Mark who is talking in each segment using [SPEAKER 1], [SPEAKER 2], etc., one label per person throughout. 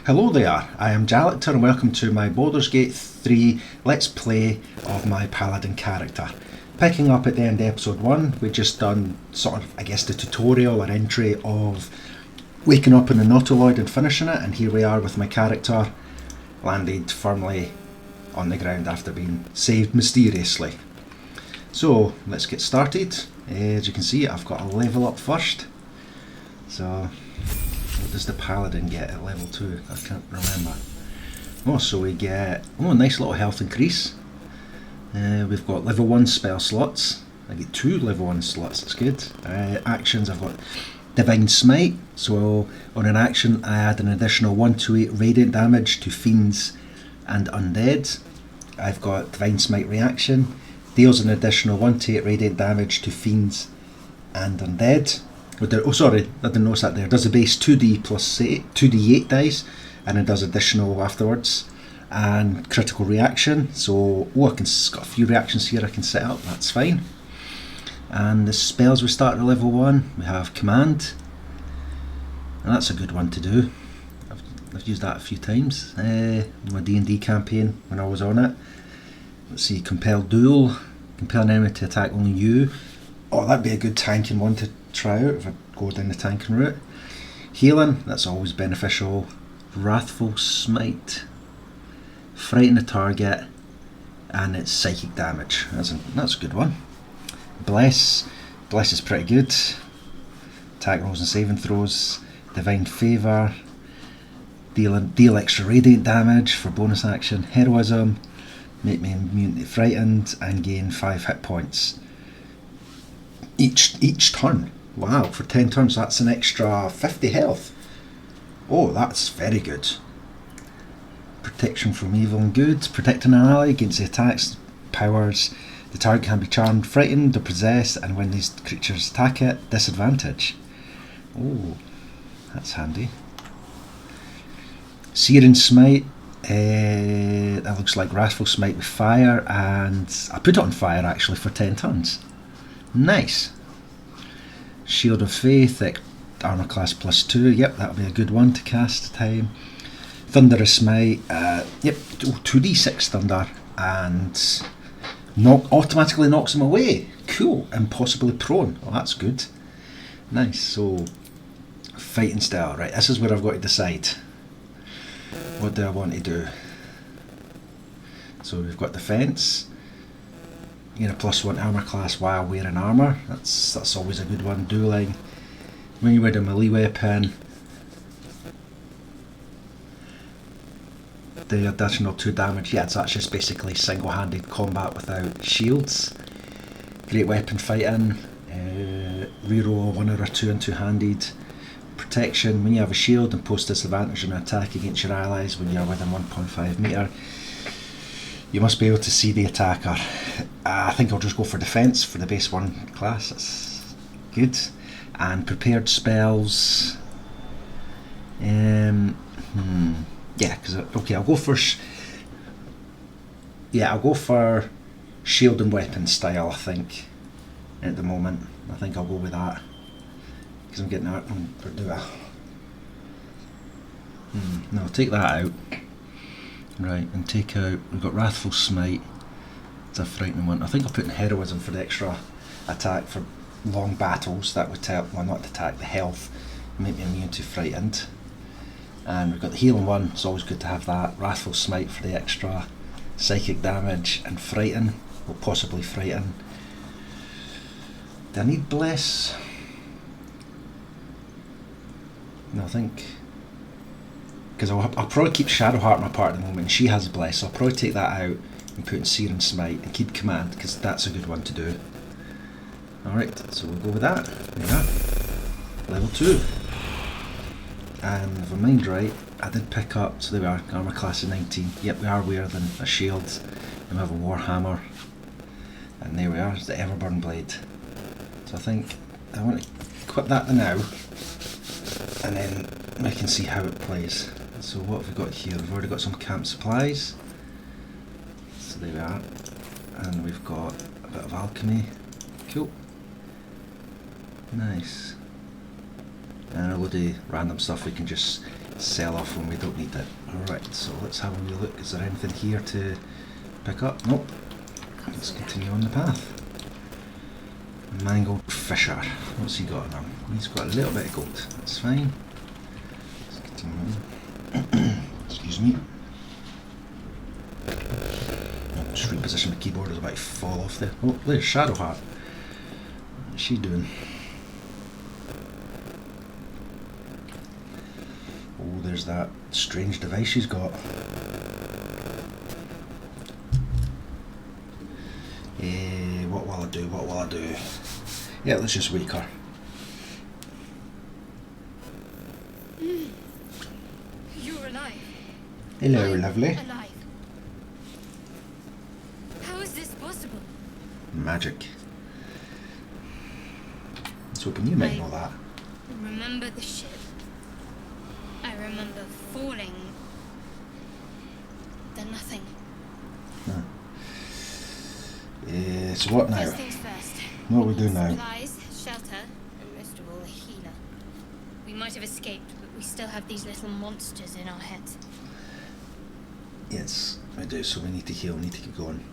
[SPEAKER 1] Hello there, I am Jalektor and welcome to my Baldur's Gate 3 Let's Play of my Paladin character. Picking up at the end of episode 1, we've just done sort of, I guess, the tutorial or entry of waking up in the Nautiloid and finishing it, and here we are with my character landed firmly on the ground after being saved mysteriously. So let's get started. As you can see, I've got a level up first. So what does the Paladin get at level 2? I can't remember. Oh, so we get a nice little health increase. We've got level 1 spell slots. I get 2 level 1 slots, that's good. Actions, I've got Divine Smite. So on an action I add an additional 1 to 8 radiant damage to fiends and undead. I've got Divine Smite reaction. Deals an additional 1 to 8 radiant damage to fiends and undead. Oh sorry, I didn't notice that there. It does a base 2d plus 8, 2d8 dice, and it does additional afterwards. And critical reaction, so I can got a few reactions here I can set up, that's fine. And the spells we start at level 1, we have command, and that's a good one to do. I've used that a few times in my D&D campaign when I was on it. Let's see, compel duel, compel an enemy to attack only you. Oh, that'd be a good tanking one to try out if I go down the tanking route. Healing, that's always beneficial. Wrathful Smite, frighten the target, and it's psychic damage. That's a good one. Bless is pretty good. Attack rolls and saving throws. Divine Favour, deal extra radiant damage for bonus action. Heroism, make me immune to frightened and gain 5 hit points each turn. Wow, for 10 turns that's an extra 50 health. Oh, that's very good. Protection from evil and good. Protecting an ally against the attacks powers. The target can be charmed, frightened or possessed, and when these creatures attack it, disadvantage. Oh, that's handy. Searing Smite. That looks like Wrathful Smite with fire, and I put it on fire actually for 10 turns. Nice. Shield of Faith, armor class +2. Yep, that'll be a good one to cast time. Thunderous Smite. Yep, 2d6 thunder, and automatically knocks him away. Cool, and possibly prone. Oh, that's good. Nice. So fighting style, right? This is where I've got to decide. What do I want to do? So we've got defense. You get a +1 armor class while wearing armor. That's always a good one. Dueling. When you wear a melee weapon, the additional 2 damage. Yeah, that's just basically single-handed combat without shields. Great weapon fighting. Reroll 1 or 2 and 2-handed. Protection. When you have a shield, impose disadvantage on an attack against your allies when you're within 1.5 metre. You must be able to see the attacker. I think I'll just go for defense for the base 1 class. That's good. And prepared spells. Yeah, because okay, I'll go for shield and weapon style. I think at the moment, I think I'll go with that because I'm getting out. No, take that out. Right, and take out. We've got Wrathful Smite. It's a frightening one. I think I'll put in Heroism for the extra attack for long battles. That would tell, well, not attack, the health, make me immune to frightened. And we've got the healing one. It's always good to have that. Wrathful Smite for the extra psychic damage, and frighten, or possibly frighten. Do I need bless? No, I think. Because I'll probably keep Shadowheart in my part at the moment, and she has bless, so I'll probably take that out and put in Searing Smite and keep command, because that's a good one to do. Alright, so we'll go with that. There we are. Level 2. And if I mind right, I did pick up, so there we are, armor class of 19. Yep, we are wearing a shield, and we have a Warhammer. And there we are, it's the Everburn Blade. So I think I want to equip that now, and then we can see how it plays. So what have we got here? We've already got some camp supplies. So there we are. And we've got a bit of alchemy. Cool. Nice. And a load of random stuff we can just sell off when we don't need it. Alright, so let's have a wee look. Is there anything here to pick up? Nope. Let's continue on the path. Mangled Fisher. What's he got on him? He's got a little bit of gold. That's fine. Let's continue on. Excuse me. I'll just reposition my keyboard. It's about to fall off there. Oh, there's Shadowheart. What's she doing? Oh, there's that strange device she's got. What will I do? What will I do? Yeah, let's just wake her.
[SPEAKER 2] You're alive.
[SPEAKER 1] Hello, lovely.
[SPEAKER 2] Alive. How is this possible?
[SPEAKER 1] Magic. I was hoping you might know that.
[SPEAKER 2] Remember the ship. I remember falling. Then nothing.
[SPEAKER 1] Huh. So what now?
[SPEAKER 2] First things first.
[SPEAKER 1] What we do now?
[SPEAKER 2] Supplies, shelter, and most of all, a healer. We might have escaped, but we still have these little monsters in our heads.
[SPEAKER 1] Yes, I do. So we need to heal. We need to keep going.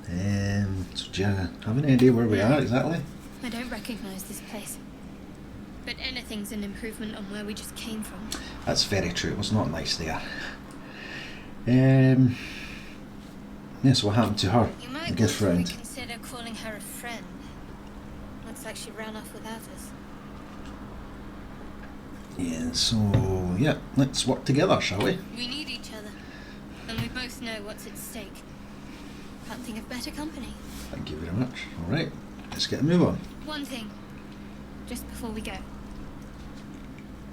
[SPEAKER 1] So do you have any idea where we are exactly?
[SPEAKER 2] I don't recognize this place. But anything's an improvement on where we just came from.
[SPEAKER 1] That's very true. It was not nice there. Yes, what happened to her?
[SPEAKER 2] You might
[SPEAKER 1] A good friend.
[SPEAKER 2] consider calling her a friend. Looks like she ran off without us.
[SPEAKER 1] Yeah, so yeah, let's work together, shall we?
[SPEAKER 2] We need each other. And we both know what's at stake. Can't think of better company.
[SPEAKER 1] Thank you very much. Alright, let's get a move on.
[SPEAKER 2] One thing, just before we go.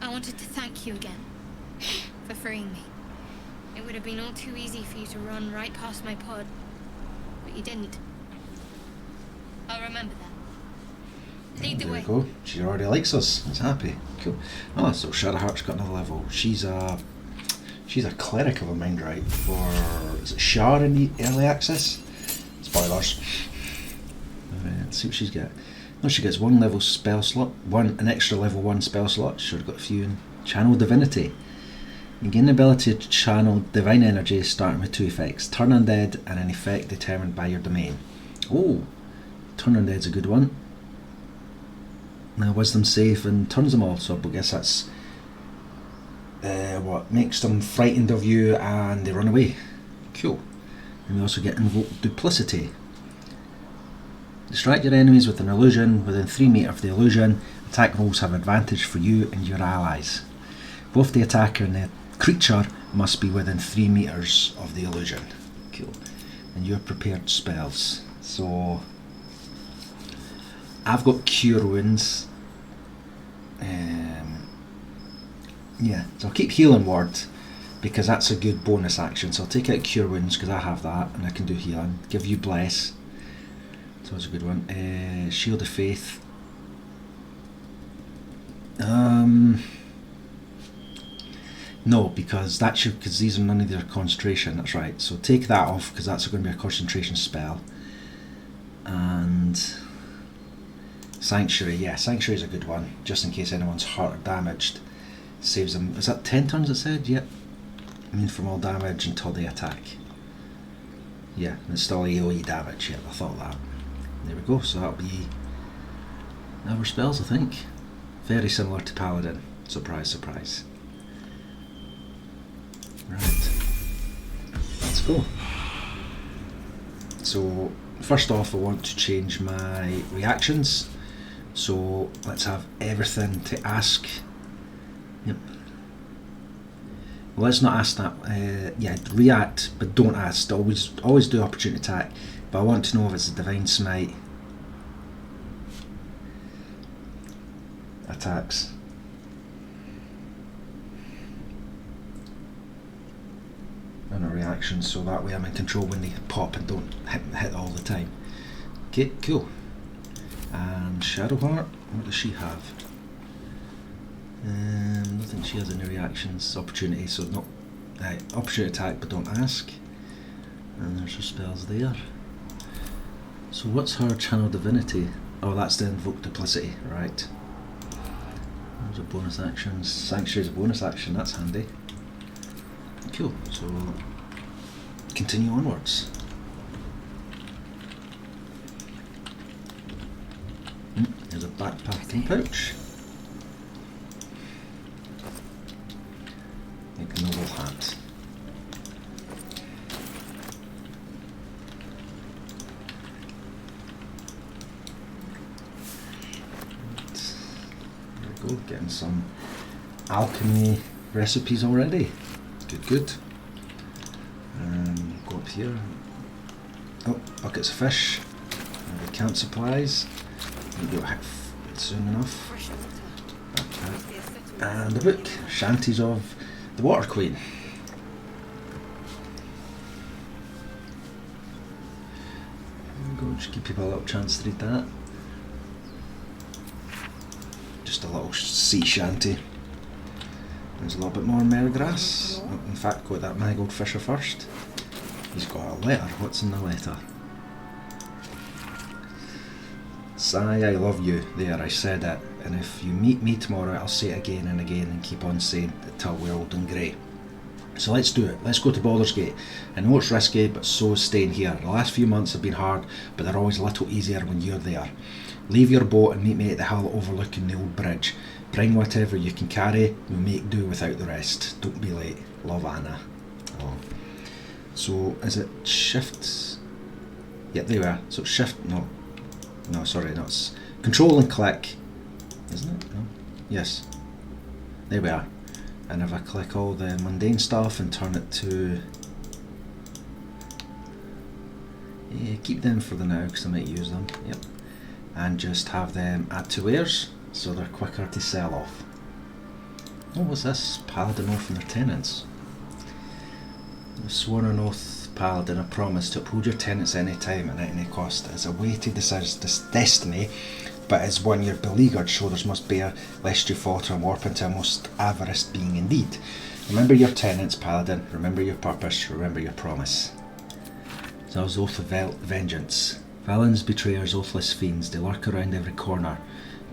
[SPEAKER 2] I wanted to thank you again for freeing me. It would have been all too easy for you to run right past my pod, but you didn't. I'll remember that. Lead the
[SPEAKER 1] There
[SPEAKER 2] way.
[SPEAKER 1] we go. She already likes us. That's happy. Cool. Oh, so Shadowheart's got another level. She's a cleric of a mind, right? For is it Shar in the early access? Spoilers. Alright, let's see what she's got. No, she gets one level spell slot, an extra level 1 spell slot. Should have got a few in. Channel Divinity. You gain the ability to channel divine energy starting with 2 effects. Turn Undead and an effect determined by your domain. Oh, Turn Undead's a good one. Now Wisdom save and turns them all, so I guess that's what makes them frightened of you and they run away. Cool. And we also get Invoke Duplicity. Distract your enemies with an illusion within 3 metres of the illusion. Attack rolls have advantage for you and your allies. Both the attacker and the creature must be within 3 metres of the illusion. Cool. And your prepared spells. So I've got Cure Wounds. Yeah, so I'll keep Healing Word because that's a good bonus action. So I'll take out Cure Wounds because I have that and I can do healing. Give you Bless. So that's a good one. Shield of Faith. No, because these are none of their concentration. That's right. So take that off because that's going to be a concentration spell. And Sanctuary. Yeah, Sanctuary is a good one, just in case anyone's hurt or damaged. Saves them. Is that 10 turns? It said. Yep. Immune from all damage until they attack. Yeah, and it's still AOE damage. Yeah, I thought that. There we go. So that'll be our spells, I think. Very similar to Paladin. Surprise, surprise. Right, let's go. So first off, I want to change my reactions. So let's have everything to ask. Yep. Well, let's not ask that. Yeah, react, but don't ask. Always do opportunity attack. But I want to know if it's a Divine Smite. Attacks. And a reaction, so that way I'm in control when they pop and don't hit all the time. Okay, cool. And Shadowheart, what does she have? I don't think she has any reactions. Opportunity, so not opportunity attack, but don't ask. And there's her spells there. So what's her Channel Divinity? Oh, that's the Invoke Duplicity, right. Those are bonus actions. Sanctuary's a bonus action, that's handy. Cool, so continue onwards. There's a backpacking pouch. Ignoble hat. There we go, getting some alchemy recipes already. Good, good. Go up here. Oh, buckets of fish. Camp supplies. Maybe it'll hit soon enough. And a book. Shanties of the Water Queen. There we go, just give people a little chance to read that. Just a little sea shanty. There's a little bit more mergrass. Oh, in fact, go with that mangled fisher first. He's got a letter. What's in the letter? Sigh, I love you. There, I said it. And if you meet me tomorrow, I'll say it again and again and keep on saying it till we're old and grey. So let's do it. Let's go to Baldur's Gate. I know it's risky, but so is staying here. The last few months have been hard, but they're always a little easier when you're there. Leave your boat and meet me at the hill overlooking the old bridge. Bring whatever you can carry, we'll make do without the rest. Don't be late. Love, Anna. Oh. So, is it shift? Yeah, there we are. So shift, no, sorry, no, it's control and click, isn't it? No? Yes. There we are. And if I click all the mundane stuff and turn it to... Yeah, keep them for the now because I might use them. Yep. And just have them add to wares so they're quicker to sell off. Oh, what's this? Paladin oath from their tenants. The sworn an oath Paladin, a promise to uphold your tenants any time and at any cost. As a way to decide this destiny, but as one your beleaguered shoulders must bear, lest you falter and warp into a most avarice being indeed. Remember your tenants, Paladin. Remember your purpose. Remember your promise. Zal's oath of vengeance. Valen's betrayers, oathless fiends, they lurk around every corner,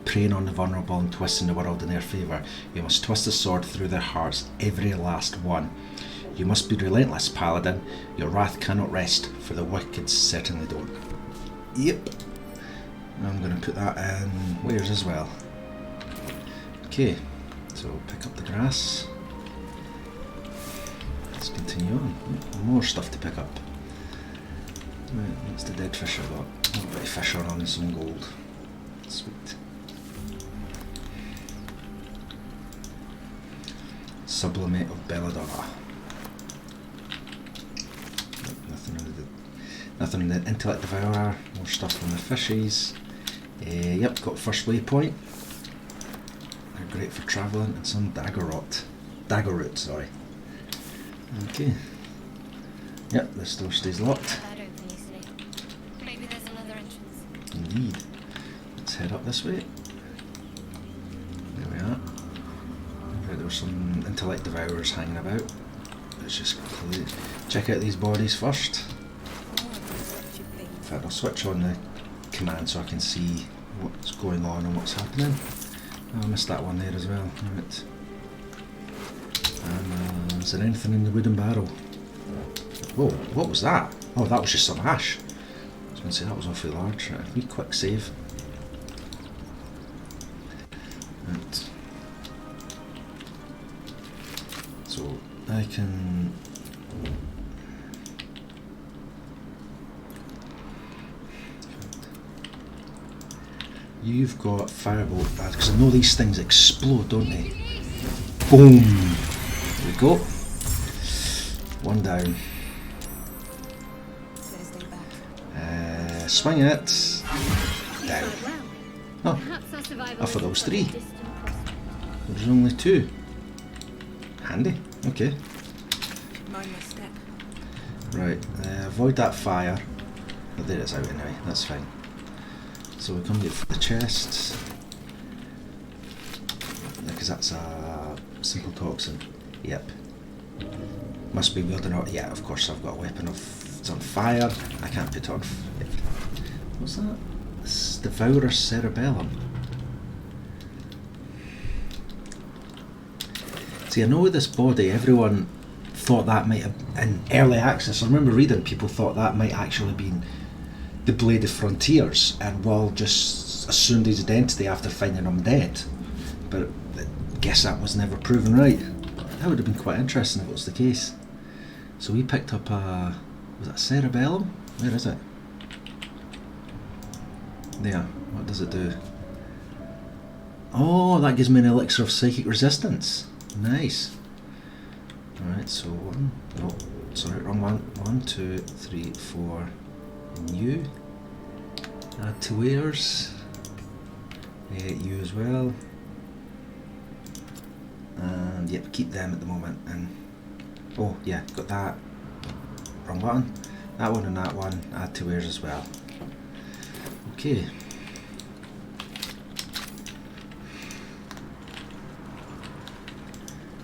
[SPEAKER 1] preying on the vulnerable and twisting the world in their favour. You must twist the sword through their hearts, every last one. You must be relentless, Paladin. Your wrath cannot rest, for the wicked certainly don't. Yep. I'm going to put that in wares as well. Okay, so pick up the grass. Let's continue on. More stuff to pick up. Right, what's the dead fish I got? A little bit of fish on and some gold. Sweet. Sublimate of Baldur. Nothing in the intellect devourer. More stuff from the fishies. Yep, got first waypoint. They're great for travelling, and some daggerroot, sorry. Okay. Yep, this door stays locked.
[SPEAKER 2] Maybe there's another entrance.
[SPEAKER 1] Indeed. Let's head up this way. There we are. Right, there were some intellect devourers hanging about. Let's just check out these bodies first. In fact, I'll switch on the command so I can see what's going on and what's happening. Oh, I missed that one there as well. Right. And is there anything in the wooden barrel? Whoa, what was that? Oh, that was just some ash. I was going to say that was awfully large. Right, a wee quick save. Right. So I can... You've got firebolt, because I know these things explode, don't they? Boom! There we go. One down. Swing it. Down. Oh, I thought there was three. There's only two. Handy. Okay. Right, avoid that fire. Oh, there it's out anyway, that's fine. So we come to the chests, because that's a simple toxin. Yep. Must be wielding out. Yeah, of course I've got a weapon of it's on fire. I can't put it on. Yep. What's that? It's Devourer Cerebellum. See, I know with this body, everyone thought that might have, in early access, I remember reading people thought that might actually been the Blade of Frontiers, and Will just assumed his identity after finding him dead. But I guess that was never proven right. That would have been quite interesting if it was the case. So we picked up a... was it a cerebellum? Where is it? There. What does it do? Oh, that gives me an elixir of psychic resistance. Nice. Alright, so one... no, sorry, wrong one. 1, 2, 3, 4... new. Add to wares. You as well. And yep, keep them at the moment. And oh yeah, got that. Wrong button. That one and that one. Add to wares as well. Okay.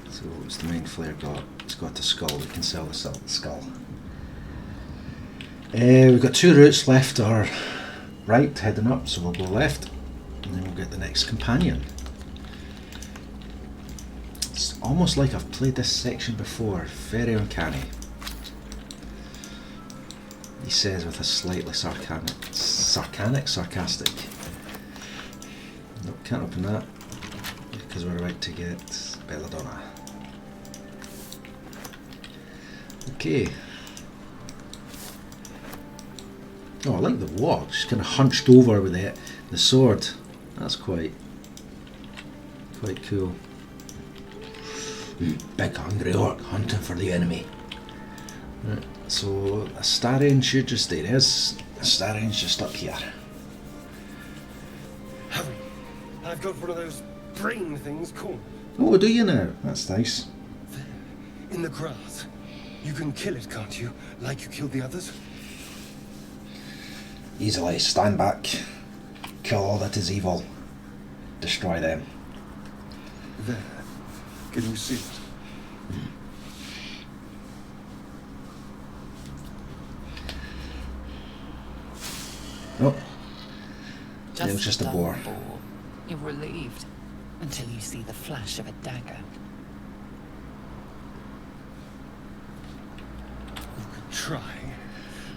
[SPEAKER 1] So what's the main flare got? It's got a skull. We can sell the skull. We've got 2 routes left, or right, heading up, so we'll go left, and then we'll get the next companion. It's almost like I've played this section before, very uncanny. He says with a slightly sarcastic. Nope, can't open that, because we're about to get Belladonna. Okay. Oh, I like the walk. She's kind of hunched over with the sword. That's quite cool. Big hungry orc hunting for the enemy. Right, so Astarion should just stay there. Astarion's just up here.
[SPEAKER 3] Hurry! I've got one of those brain things cornered.
[SPEAKER 1] Oh, do you now? That's nice.
[SPEAKER 3] There, in the grass. You can kill it, can't you? Like you killed the others?
[SPEAKER 1] Easily. Stand back. Kill all that is evil. Destroy them.
[SPEAKER 3] There. Can you see it?
[SPEAKER 1] Oh. It was just a boar.
[SPEAKER 4] You're relieved until you see the flash of a dagger.
[SPEAKER 3] You could try.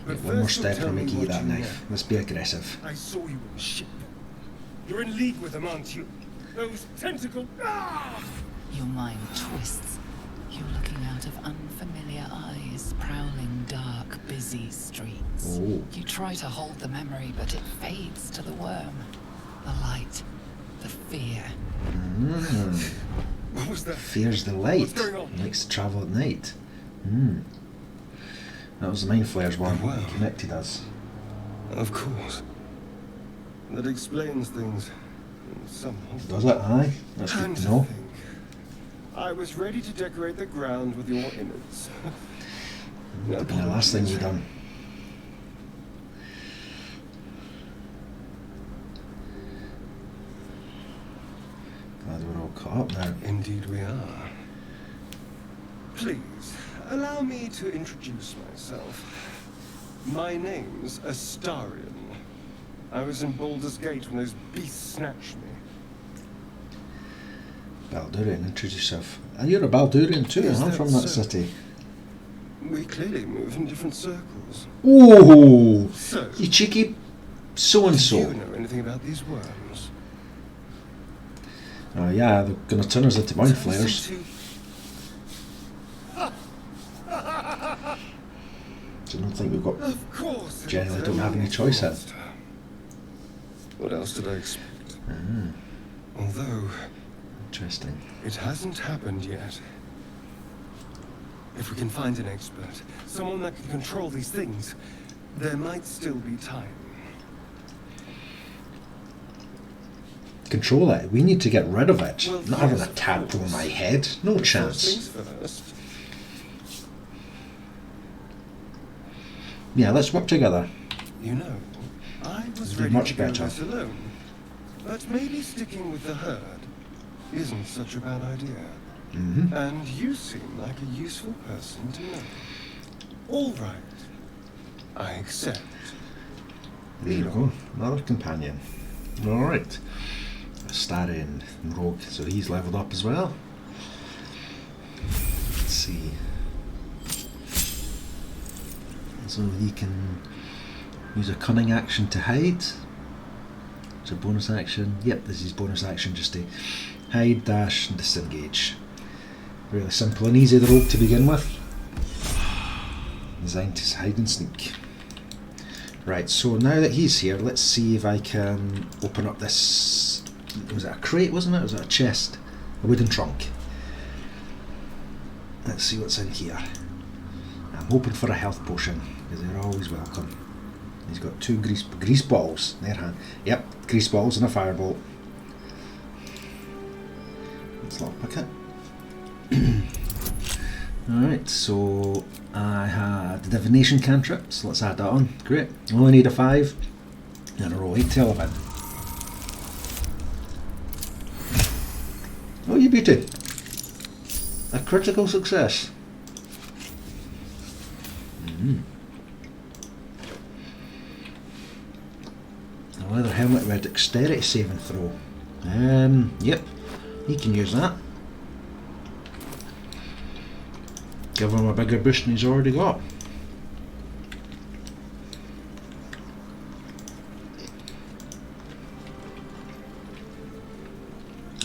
[SPEAKER 3] But
[SPEAKER 1] One more
[SPEAKER 3] first you'll
[SPEAKER 1] step
[SPEAKER 3] tell
[SPEAKER 1] and
[SPEAKER 3] me
[SPEAKER 1] make you
[SPEAKER 3] what
[SPEAKER 1] that
[SPEAKER 3] you
[SPEAKER 1] knife.
[SPEAKER 3] know.
[SPEAKER 1] Let's be aggressive.
[SPEAKER 3] I saw you on the ship. You're in league with them, aren't you? Those tentacle... Ah!
[SPEAKER 4] Your mind twists. You're looking out of unfamiliar eyes, prowling dark, busy streets.
[SPEAKER 1] Oh.
[SPEAKER 4] You try to hold the memory, but it fades to the worm. The light, the fear.
[SPEAKER 3] What was that?
[SPEAKER 1] Fears the light.
[SPEAKER 3] What's going on?
[SPEAKER 1] Likes to travel at night. That was the Mind Flayers one.
[SPEAKER 3] Oh, wow.
[SPEAKER 1] He connected us.
[SPEAKER 3] Of course. That explains things. Somewhat.
[SPEAKER 1] Does it? Aye. That's good
[SPEAKER 3] And
[SPEAKER 1] to know.
[SPEAKER 3] think. I was ready to decorate the ground with your innards.
[SPEAKER 1] Would have been the last thing you done. Glad we're all caught up now.
[SPEAKER 3] Indeed we are. Please, allow me to introduce myself. My name's Astarion. I was in Baldur's Gate when those beasts snatched me.
[SPEAKER 1] Baldurian, introduce yourself. And you're a Baldurian too,
[SPEAKER 3] Is
[SPEAKER 1] I'm
[SPEAKER 3] that
[SPEAKER 1] from that
[SPEAKER 3] so?
[SPEAKER 1] city.
[SPEAKER 3] We clearly move in different circles.
[SPEAKER 1] Oh,
[SPEAKER 3] So,
[SPEAKER 1] you cheeky so-and-so.
[SPEAKER 3] do you know anything about these worms?
[SPEAKER 1] Oh yeah, they're going to turn us into Mind Flayers. So I don't think we've got...
[SPEAKER 3] Of course.
[SPEAKER 1] Generally
[SPEAKER 3] it's
[SPEAKER 1] don't have any
[SPEAKER 3] only a
[SPEAKER 1] choice then.
[SPEAKER 3] monster. What else did I expect? Although,
[SPEAKER 1] Interesting.
[SPEAKER 3] it hasn't happened yet. If we can find an expert, someone that can control these things, there might still be time.
[SPEAKER 1] Control it. We need to get rid of it.
[SPEAKER 3] Well,
[SPEAKER 1] Not having
[SPEAKER 3] yes,
[SPEAKER 1] a
[SPEAKER 3] of
[SPEAKER 1] tadpole in
[SPEAKER 3] course.
[SPEAKER 1] my head. No
[SPEAKER 3] But
[SPEAKER 1] chance.
[SPEAKER 3] First things first.
[SPEAKER 1] Yeah, let's work together.
[SPEAKER 3] You know, I was
[SPEAKER 1] It'd be
[SPEAKER 3] ready
[SPEAKER 1] much
[SPEAKER 3] to go
[SPEAKER 1] better.
[SPEAKER 3] this alone. But maybe sticking with the herd isn't such a bad idea. And you seem like a useful person to know. All right. I accept.
[SPEAKER 1] There you go. Another companion. Alright. Astarion and Rogue. So he's leveled up as well. Let's see. So he can use a cunning action to hide. It's a bonus action. Yep, this is bonus action just to hide, dash, and disengage. Really simple and easy the rogue to begin with. Designed to hide and sneak. Right, so now that he's here, let's see if I can open up this. Was it a crate, wasn't it? Or was it a chest? A wooden trunk. Let's see what's in here. I'm hoping for a health potion, because they're always welcome. He's got 2 grease balls. Their hand. Yep, grease balls and a firebolt. Let's lockpick it. Alright, so I had the divination cantrip, so let's add that on. Great. Only need a 5 and a roll 8 to 11. Oh, you beauty! A critical success. A leather helmet with a dexterity saving throw. Yep, he can use that. Give him a bigger boost than he's already got.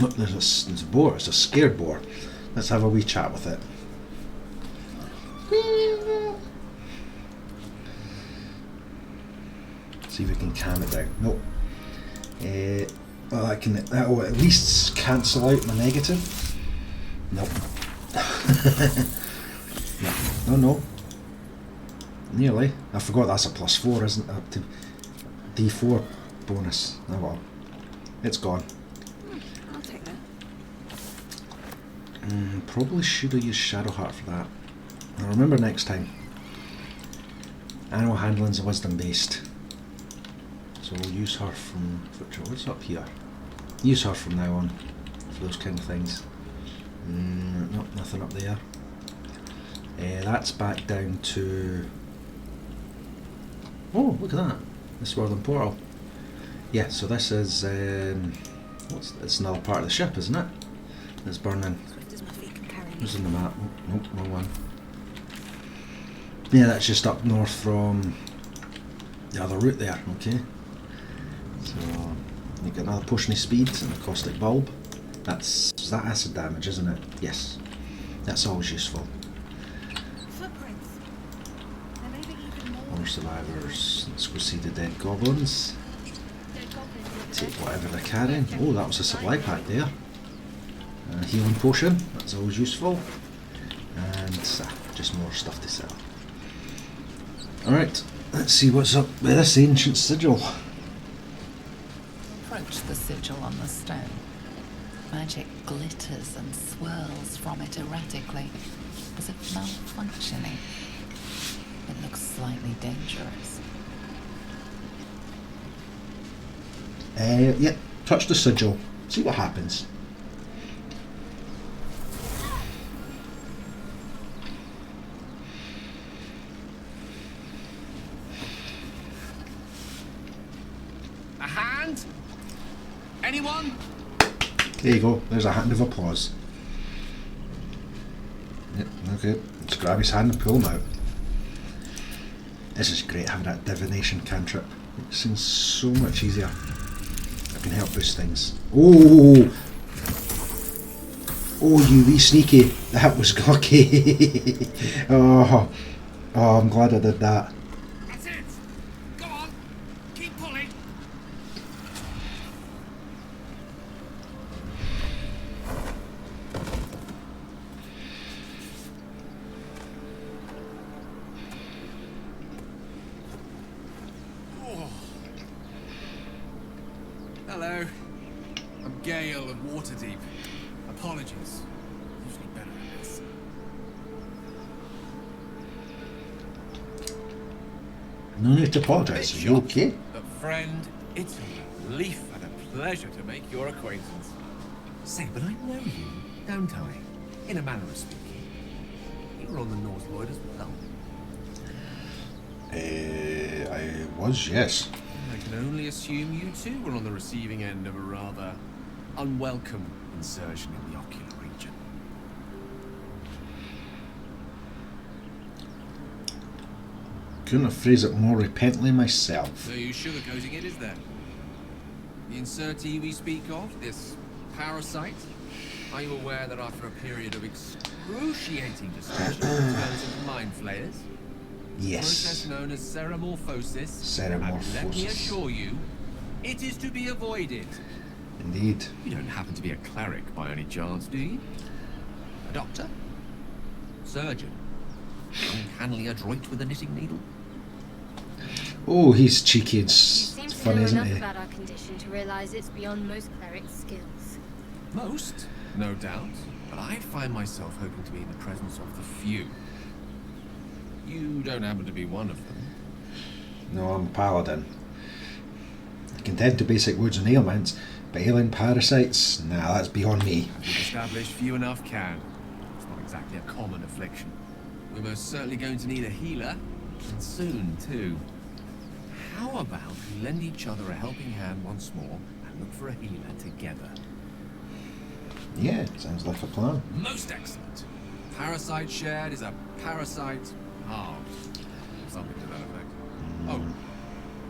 [SPEAKER 1] Oh, there's a boar. It's a scared boar. Let's have a wee chat with it. See if we can calm it down. Nope. Well, that will at least cancel out my negative. Nope. No. Nearly. I forgot that's a +4, isn't it? Up to D4 bonus. Oh well. It's gone.
[SPEAKER 5] I'll take that.
[SPEAKER 1] Probably should have used Shadowheart for that. Now remember next time. Animal handling's a wisdom based. So we'll use her from... What's up here? Use her from now on for those kind of things. Nope, nothing up there. That's back down to... Oh, look at that. The Swirling Portal. Yeah, so this is... it's another part of the ship, isn't it? It's burning.
[SPEAKER 5] Swift as my feet can carry me.
[SPEAKER 1] Who's in the map? Oh, nope, wrong one. Yeah, that's just up north from the other route there, okay. So, you get another potion of speed and a caustic bulb. Is that acid damage, isn't it? Yes. That's always useful.
[SPEAKER 5] Footprints. There may be even more.
[SPEAKER 1] More survivors. Let's go see the dead goblins. Take whatever they're carrying. Oh, that was a supply pack there. A healing potion, that's always useful. And just more stuff to sell. Alright, let's see what's up with this ancient sigil.
[SPEAKER 4] Approach the sigil on the stone. Magic glitters and swirls from it erratically, as if malfunctioning. It looks slightly dangerous.
[SPEAKER 1] Yep, touch the sigil. See what happens.
[SPEAKER 6] A hand? Anyone?
[SPEAKER 1] There you go, there's a hand of applause. Yep, okay, let's grab his hand and pull him out. This is great, having that divination cantrip. It seems so much easier. I can help boost things. Oh! Oh, you wee sneaky. That was lucky. Oh, I'm glad I did that.
[SPEAKER 6] That's it! Go on! Keep pulling! Oh. Hello. I'm Gale of Waterdeep. Apologies. Usually better at this.
[SPEAKER 1] No need to apologise. Are you okay?
[SPEAKER 6] But friend, it's a relief and a pleasure to make your acquaintance. Say, but I know you, don't I? In a manner of speaking. You were on the North Lloyd as well.
[SPEAKER 1] I was, yes.
[SPEAKER 6] I can only assume you too were on the receiving end of a rather unwelcome insertion in the ocular region.
[SPEAKER 1] Couldn't have phrased it more repentantly myself.
[SPEAKER 6] No use sugarcoating it, is there? The insertee we speak of, this parasite, are you aware that after a period of excruciating destruction, it turns into mind flayers?
[SPEAKER 1] Yes.
[SPEAKER 6] Process known as ceramorphosis.
[SPEAKER 1] Ceramorphosis.
[SPEAKER 6] And let me assure you, it is to be avoided.
[SPEAKER 1] Indeed.
[SPEAKER 6] You don't happen to be a cleric by any chance, do you? A doctor? Surgeon? Uncannily adroit with a knitting needle?
[SPEAKER 1] Oh, he's cheeky and
[SPEAKER 2] You seem to
[SPEAKER 1] funny,
[SPEAKER 2] know
[SPEAKER 1] isn't
[SPEAKER 2] enough
[SPEAKER 1] he?
[SPEAKER 2] about our condition to realize it's beyond most clerics' skills.
[SPEAKER 6] Most, no doubt. But I find myself hoping to be in the presence of the few. You don't happen to be one of them.
[SPEAKER 1] No, I'm a paladin. I can tend to basic wounds and ailments, but alien parasites? Nah, that's beyond me.
[SPEAKER 6] As we've established, few enough can. It's not exactly a common affliction. We're most certainly going to need a healer, and soon too. How about we lend each other a helping hand once more and look for a healer together?
[SPEAKER 1] Yeah, sounds like a plan.
[SPEAKER 6] Most excellent. Parasite shared is a parasite halved. Something to that effect. Oh,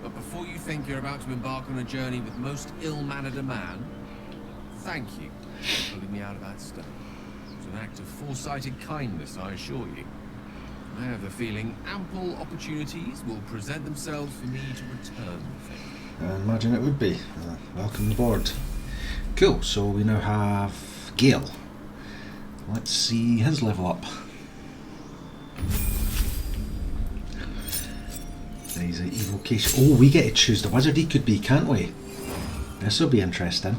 [SPEAKER 6] but before you think you're about to embark on a journey with most ill-mannered a man, thank you for pulling me out of that stone. It was an act of foresighted kindness, I assure you. I have the feeling ample opportunities will present themselves for me to return the favor.
[SPEAKER 1] I imagine it would be. Welcome aboard. Cool, so we now have Gale. Let's see his level up. He's an evocation. Oh, we get to choose the wizard he could be, can't we? This will be interesting.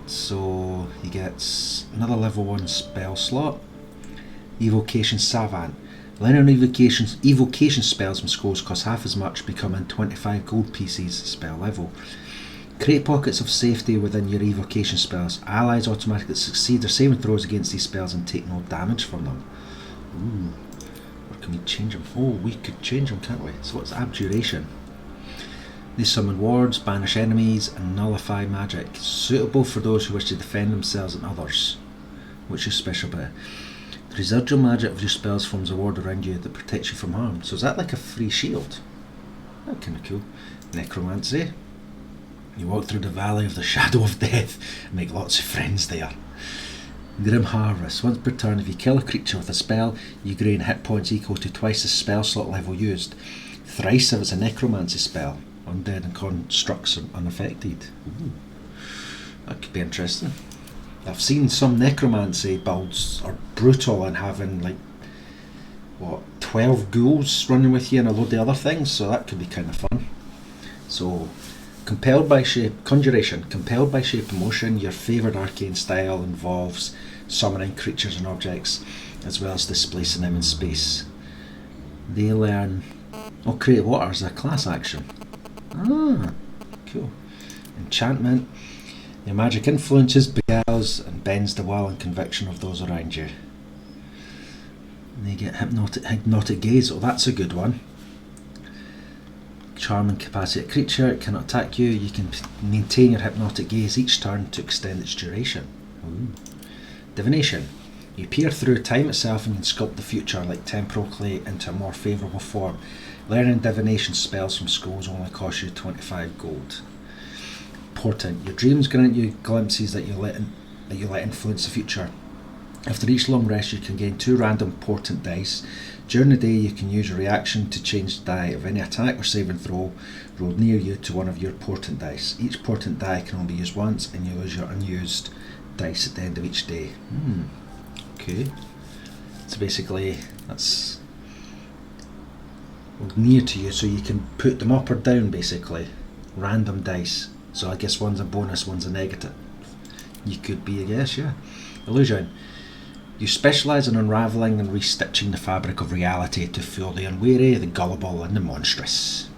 [SPEAKER 1] So he gets another level 1 spell slot. Evocation Savant. Learning evocation spells from scrolls cost half as much, becoming 25 gold pieces spell level. Create pockets of safety within your evocation spells. Allies automatically succeed their saving throws against these spells and take no damage from them. Ooh. Or can we change them? Oh, we could change them, can't we? So what's abjuration? They summon wards, banish enemies, and nullify magic. Suitable for those who wish to defend themselves and others. What's your special bit? The residual magic of your spells forms a ward around you that protects you from harm. So is that like a free shield? That's kind of cool. Necromancy. You walk through the valley of the shadow of death and make lots of friends there. Grim Harvest. Once per turn, if you kill a creature with a spell, you gain hit points equal to twice the spell slot level used. Thrice if it's a necromancy spell. Undead and constructs are unaffected. Ooh. That could be interesting. I've seen some necromancy builds are brutal and having like 12 ghouls running with you and a load of other things, so that could be kind of fun. So compelled by shape conjuration, compelled by shape and motion, your favoured arcane style involves summoning creatures and objects as well as displacing them in space. They learn create water as a class action. Ah, cool. Enchantment. Your magic influences, beguiles and bends the will and conviction of those around you. And they get hypnotic gaze. Oh, that's a good one. Charm and capacity. A creature it cannot attack you. You can maintain your hypnotic gaze each turn to extend its duration. Ooh. Divination. You peer through time itself and can sculpt the future like temporal clay into a more favourable form. Learning divination spells from scrolls only cost you 25 gold. Portent. Your dreams grant you glimpses that you let influence the future. After each long rest, you can gain 2 random portent dice. During the day, you can use your reaction to change the die of any attack or saving throw rolled near you to one of your portent dice. Each portent die can only be used once, and you lose your unused dice at the end of each day. Okay. So basically, that's near to you, so you can put them up or down, basically. Random dice. So I guess one's a bonus, one's a negative. You could be, I guess, yeah. Illusion. You specialise in unravelling and restitching the fabric of reality to fool the unwary, the gullible and the monstrous.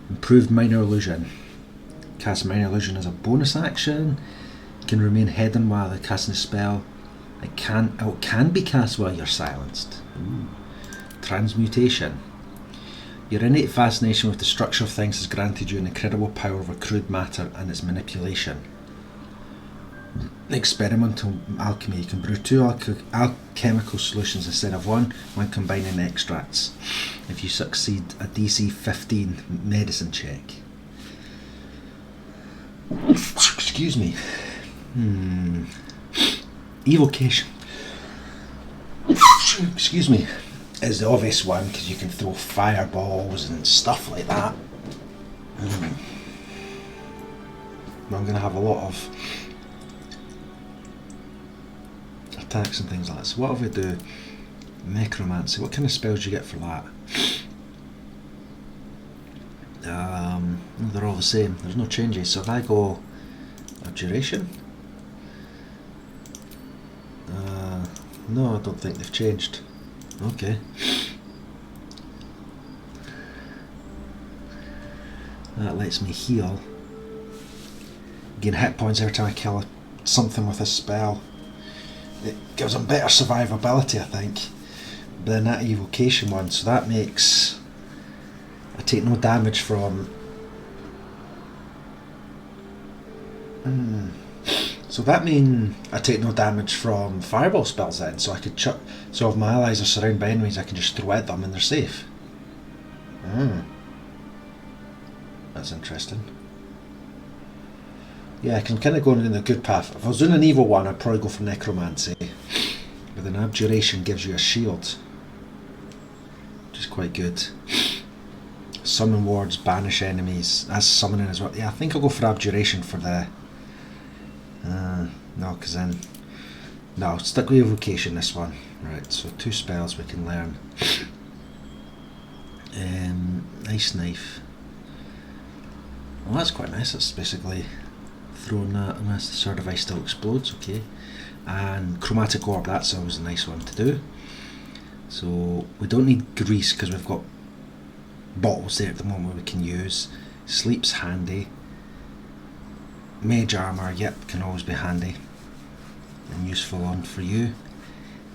[SPEAKER 1] Improved minor illusion. Cast minor illusion as a bonus action. Can remain hidden while casting a spell. It can be cast while you're silenced. Ooh. Transmutation. Your innate fascination with the structure of things has granted you an incredible power over crude matter and its manipulation. Experimental alchemy. You can brew 2 alchemical solutions instead of 1 when combining extracts. If you succeed, a DC 15 medicine check. Excuse me. Evocation. Excuse me. Is the obvious one because you can throw fireballs and stuff like that. I'm going to have a lot of attacks and things like that. So what if we do necromancy? What kind of spells do you get for that? They're all the same. There's no changes. So if I go abjuration, no, I don't think they've changed. Okay. That lets me heal. Gain hit points every time I kill something with a spell. It gives them better survivability, I think, than that evocation one. So that makes I take no damage from. So that means I take no damage from fireball spells then. So I could chuck. So if my allies are surrounded by enemies, I can just throw at them and they're safe. That's interesting. Yeah, I can kind of go in the good path. If I was doing an evil one, I'd probably go for necromancy. But then abjuration gives you a shield, which is quite good. Summon wards, banish enemies. That's summoning as well. Yeah, I think I'll go for abjuration for the. No, because then. No, stick with evocation this one. Right, so 2 spells we can learn. Ice knife. Well, that's quite nice. That's basically throwing that unless the sword of ice still explodes. Okay. And chromatic orb, that's always a nice one to do. So we don't need grease because we've got bottles there at the moment we can use. Sleep's handy. Mage armour, yep, can always be handy and useful on for you.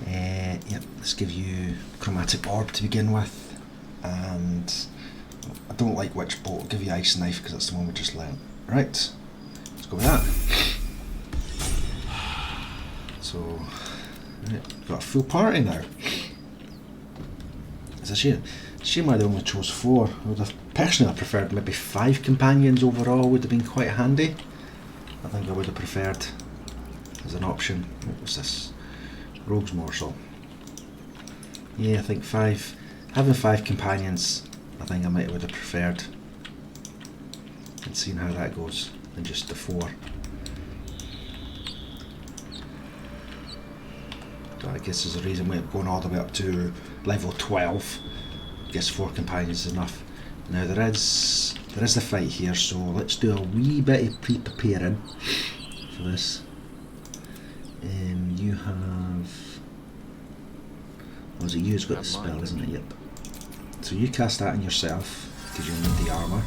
[SPEAKER 1] Yep, let's give you chromatic orb to begin with, and I don't like witch bolt. I'll give you ice knife because that's the one we just learnt. Right, let's go with that. So, right, got a full party now. It's a shame. Shame I only chose 4. I would have personally preferred maybe 5 companions overall. Would have been quite handy. I think I would have preferred as an option. What was this? Rogue's morsel. Yeah, I think 5. Having 5 companions, I think I might would have preferred. And seeing how that goes than just the 4. So I guess there's a reason we're going all the way up to level 12. I guess 4 companions is enough. Now there is the fight here, so let's do a wee bit of pre-preparing for this. You have... Was it you who's got the spell, isn't it? Yep. So you cast that on yourself, because you need the armour.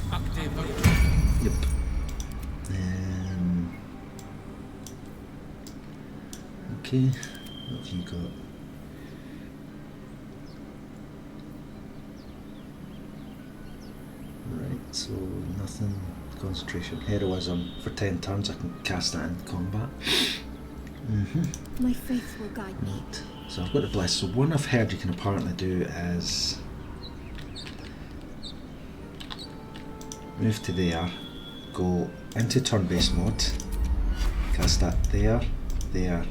[SPEAKER 1] Yep. Okay, what have you got? Right, so nothing. Concentration. Heroism. For 10 turns I can cast that in combat.
[SPEAKER 2] My faith will guide me.
[SPEAKER 1] Right. So I've got the bless. So one I've heard you can apparently do is move to there, go into turn-based mode, cast that there, there,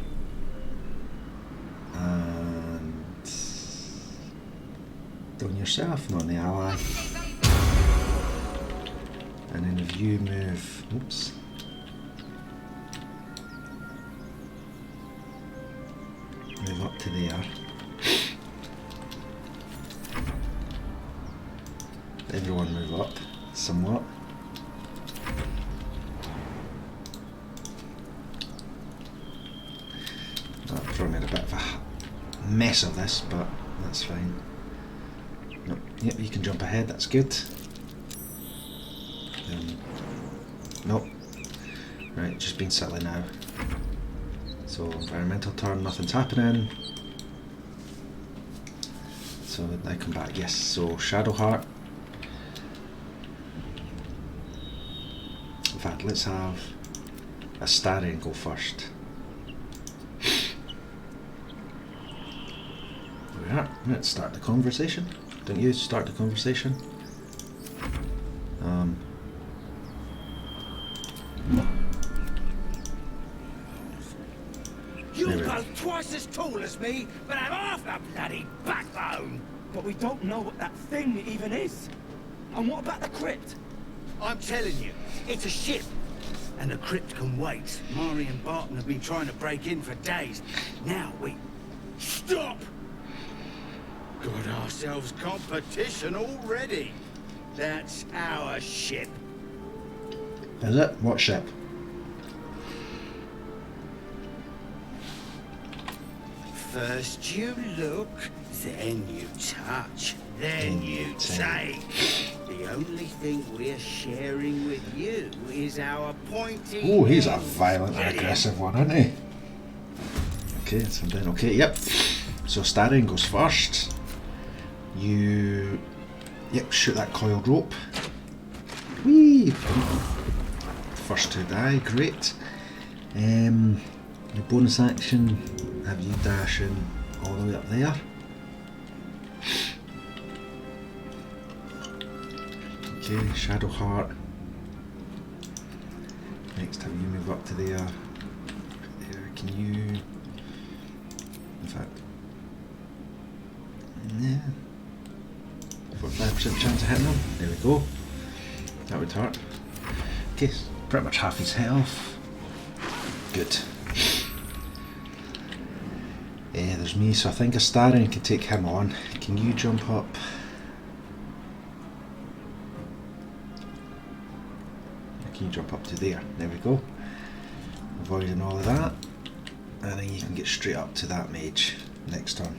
[SPEAKER 1] and on yourself, not on the ally. And then if you move, oops, move up to there, everyone move up somewhat. I've probably made a bit of a mess of this, but that's fine. No, yep, you can jump ahead, that's good. Nope. Right, just been silly now. So environmental turn, nothing's happening. So now come back, yes. So Shadowheart. In fact, let's have Astarion go first. There we are. Let's start the conversation. Don't you start the conversation?
[SPEAKER 7] You're both twice as tall as me, but have half the bloody backbone.
[SPEAKER 8] But we don't know what that thing even is. And what about the crypt?
[SPEAKER 7] I'm telling you, it's a ship. And the crypt can wait. Mari and Barton have been trying to break in for days. Now we... Stop! Got ourselves competition already. That's our ship.
[SPEAKER 1] Is it? What ship?
[SPEAKER 7] First you look, then you touch, then you take. The only thing we're sharing with you is our pointy...
[SPEAKER 1] Oh, he's a violent and aggressive one, isn't he? Okay, so then, okay, yep. So Astarion goes first. You... Yep, shoot that coiled rope. Whee! First to die, great. Your bonus action, have you dashing all the way up there. Okay, Shadow Heart. Next time you move up to there. There, can you... In fact... Yeah. 45% chance of hitting him. There we go. That would hurt. Okay, pretty much half his health. Good. There's me, so I think Astarion can take him on. Can you jump up? Can you jump up to there? There we go. Avoiding all of that. And then you can get straight up to that mage next turn.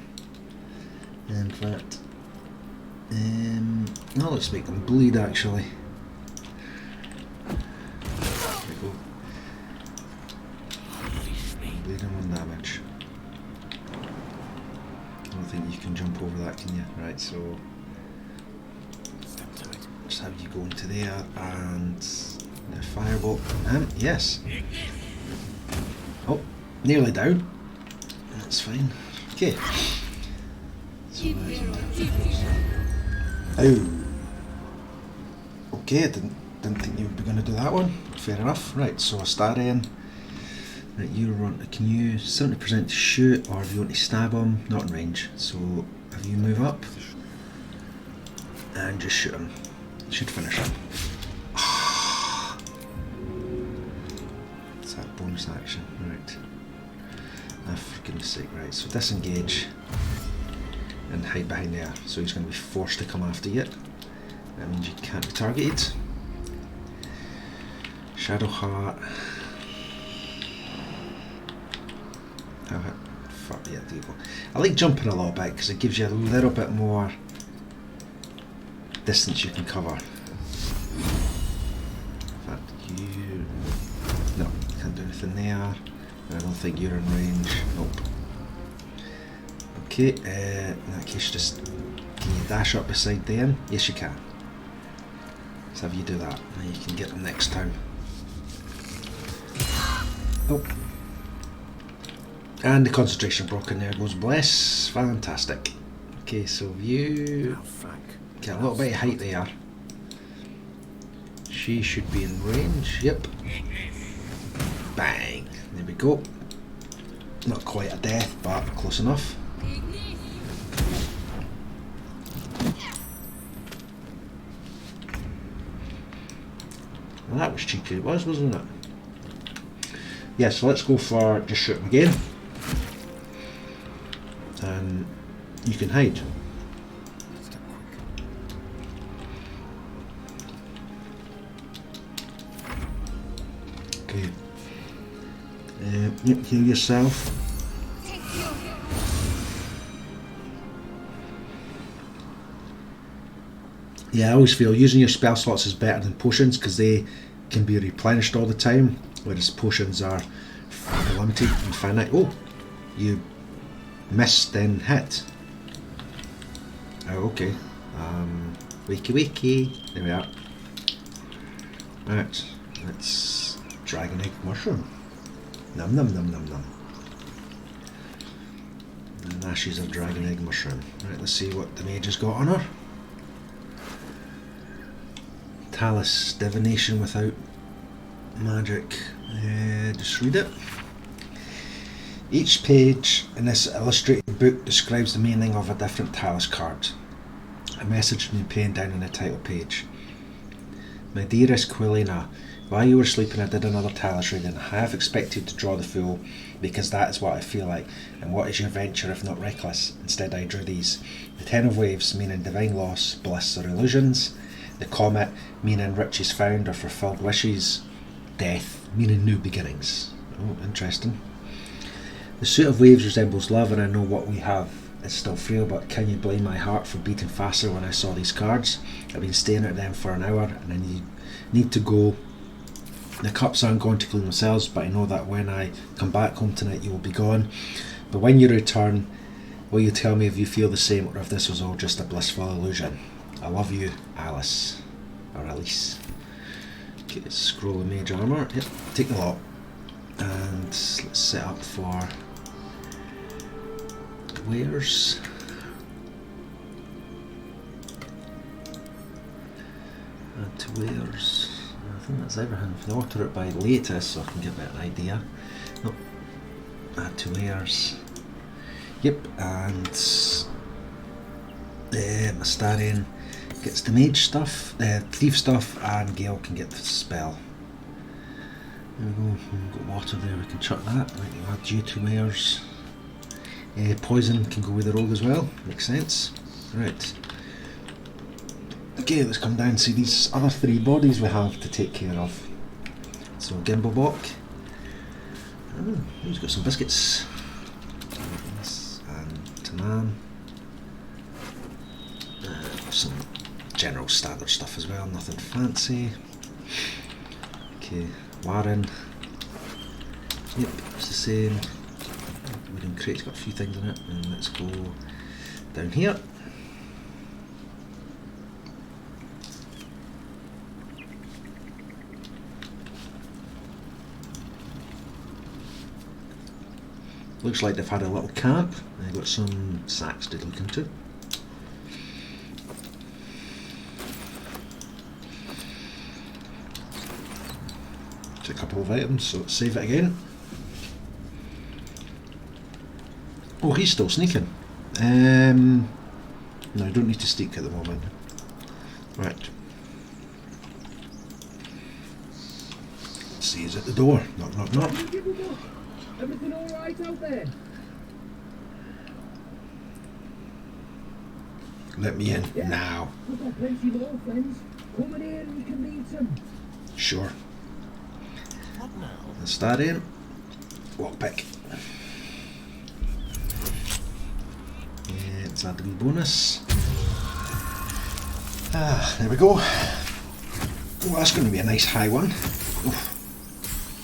[SPEAKER 1] In fact, no, let's make them bleed actually. There we go. Bleeding 1 damage. I don't think you can jump over that, can you? Right, so just have you go into there and the firebolt. Yes. Oh, nearly down. That's fine. Okay. So oh. Okay, I didn't think you would be going to do that one. Fair enough. Right, so Astarion. Right, you run. Can you 70% to shoot, or if you want to stab him, not in range. So have you move up and just shoot him. Should finish him. It's that bonus action, right? Ah, for goodness sake, right? So disengage and hide behind there. So he's going to be forced to come after you. That means you can't be targeted. Shadow Heart. Fuck yeah, there you go. I like jumping a little bit because it gives you a little bit more distance you can cover. In fact, you... No, can't do anything there. I don't think you're in range. Nope. Okay, in that case, just can you dash up beside them? Yes, you can. So have you do that, and you can get them next time. Oh. And the concentration broken there goes. Bless. Fantastic. Okay, so you get a little bit of height there. She should be in range. Yep. Bang. There we go. Not quite a death, but close enough. Well, that was cheeky, it was, wasn't it? Yeah, so let's go for just shoot him again. And you can hide. Okay. Heal yourself. Yeah, I always feel using your spell slots is better than potions because they can be replenished all the time, whereas potions are limited and finite. Oh, you missed then hit. Oh, okay. Wakey wakey. There we are. Right, let's Dragon egg mushroom. Num num num num num. And ashes of dragon egg mushroom. Right, let's see what the mage has got on her. Talus, divination without magic. Just read it. Each page in this illustrated book describes the meaning of a different Talus card. A message has been pinned down on the title page. My dearest Quilina, while you were sleeping I did another Talus reading. I have expected to draw the Fool because that is what I feel like, and what is your venture if not reckless? Instead I drew these. The Ten of Waves meaning divine loss, bliss or illusions. The Comet meaning riches found or fulfilled wishes. Death meaning new beginnings. Oh, interesting. The Suit of Waves resembles love, and I know what we have is still frail, but can you blame my heart for beating faster when I saw these cards? I've been staring at them for an hour and I need to go. The cups aren't going to clean themselves, but I know that when I come back home tonight you will be gone. But when you return, will you tell me if you feel the same or if this was all just a blissful illusion? I love you, Alice. Or Alice. Okay, let's scroll the mage armour. Yep, take the lot. And let's set up for wares. Add to wares. I think that's everything. If they order it by latest, so I can give it an idea. Nope. Add to wares. Yep, and Mastarian gets the mage stuff, thief stuff, and Gale can get the spell. There we go. We've got water there, we can chuck that. Right, you add you to wares. Poison can go with the rogue as well, makes sense. Right. Okay, let's come down and see these other three bodies we have to take care of. So Gimblebok. Oh, he's got some biscuits. And Taman. Some general standard stuff as well, nothing fancy. Okay, Warren. Yep, it's the same. Wooden crate's got a few things in it, and let's go down here. Looks like they've had a little camp. They've got some sacks to look into. A couple of items, so let's save it again. Oh, he's still sneaking. No, I don't need to sneak at the moment. Right. Let's see, he's at the door. Knock, knock, knock.
[SPEAKER 8] Everything all right out there?
[SPEAKER 1] Let me in now.
[SPEAKER 8] We've got plenty more friends. Come in here and you can meet them.
[SPEAKER 1] Sure. Let's start in. Lockpick. Let's add the wee bonus. There we go. Oh, that's going to be a nice high one. Oh,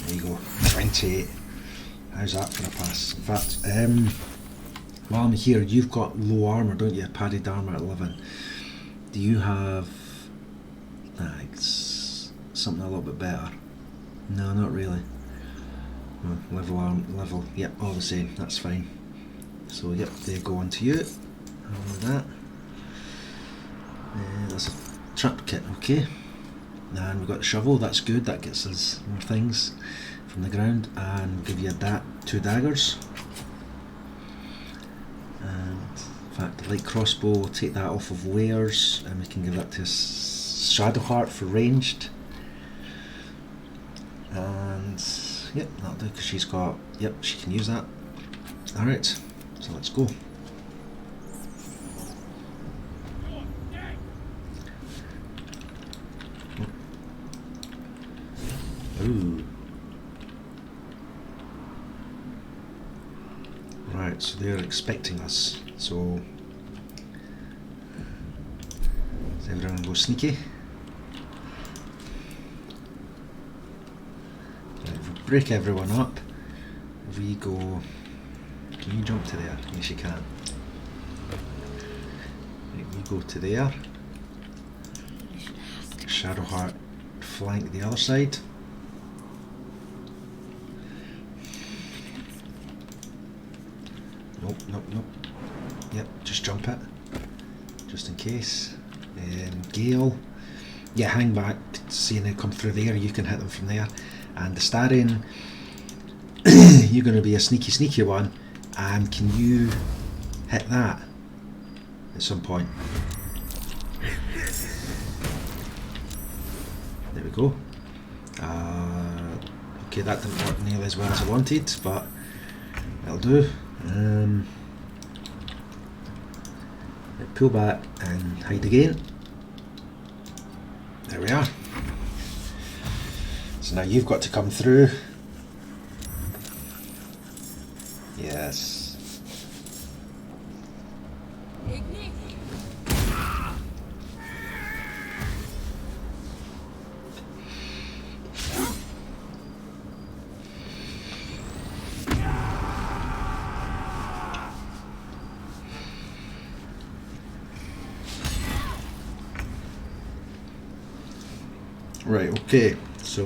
[SPEAKER 1] there you go. 28. How's that for a pass? In fact, while I'm here, you've got low armour, don't you? Padded armour at 11. Do you have something a little bit better? No, not really. Level, yep, all the same, that's fine. So yep, they go on to you. All of that. That's a trap kit, okay. And we've got the shovel, that's good, that gets us more things from the ground. And we'll give you two daggers. And in fact, the light crossbow, we'll take that off of wares, and we can give that to Shadowheart for ranged. And yep, that'll do because she's got, yep, she can use that. Alright, so let's go. Ooh. Right, so they're expecting us. So is everyone go sneaky? Break everyone up. We go. Can you jump to there? Yes, you can. Right, we go to there. Shadowheart flank the other side. Nope, nope, nope. Yep, just jump it. Just in case. Gale. Yeah, hang back. Seeing it come through there, you can hit them from there. And the Starian, you're going to be a sneaky one. And can you hit that at some point? There we go. Okay, that didn't work nearly as well as I wanted, but that'll do. Pull back and hide again. There we are. So now you've got to come through. Yes. Right, okay, so